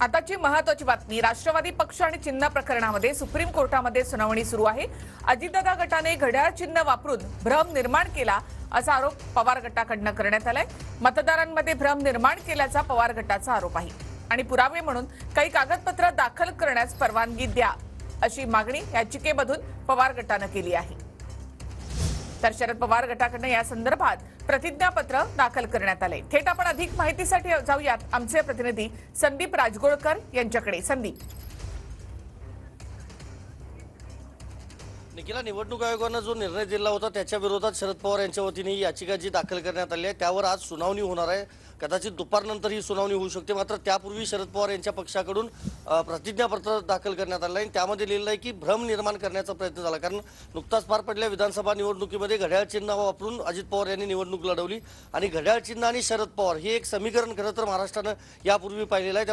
आताची महत्त्वाची बातमी, राष्ट्रवादी पक्ष आणि चिन्ह प्रकरणामध्ये सुप्रीम कोर्टामध्ये सुनावणी सुरू आहे। अजितदादा गटाने घड्याळ चिन्ह वापरून भ्रम निर्माण केला असा आरोप पवार गटाकडून करण्यात आलाय। मतदारांमध्ये भ्रम निर्माण केल्याचा पवार गटाचा आरोप आहे आणि पुरावे म्हणून काही कागदपत्र दाखल करण्यास परवानगी द्या अशी मागणी याचिकेमधून पवार गटाने केली आहे। तर शरद पवार गटाकडून या संदर्भात प्रतिज्ञापत्र दाखल करण्यात आले। थेट आपण अधिक माहितीसाठी जाऊयात आमचे प्रतिनिधी संदीप राजगोळकर यांच्याकडे। संदीप, निखिला, निवडणूक आयोगाने जो निर्णय दिला होता त्याच्या विरोधात शरद पवार यांच्या वतीने ही याचिका जी दाखल करण्यात आली आहे त्यावर आज सुनावणी होणार आहे। कदाचित दुपारनंतर ही सुनावणी होऊ शकते, मात्र त्यापूर्वी शरद पवार यांच्या पक्षाकडून प्रतिज्ञापत्र दाखल करण्यात आलं आहे। त्यामध्ये लिहिलं आहे की भ्रम निर्माण करण्याचा प्रयत्न झाला, कारण नुकताच पार पडलेल्या विधानसभा निवडणुकीमध्ये घड्याळ चिन्ह वापरून अजित पवार यांनी निवडणूक लढवली आणि घड्याळ चिन्ह आणि शरद पवार हे एक समीकरण खरं तर महाराष्ट्रानं यापूर्वी पाहिलेलं आहे।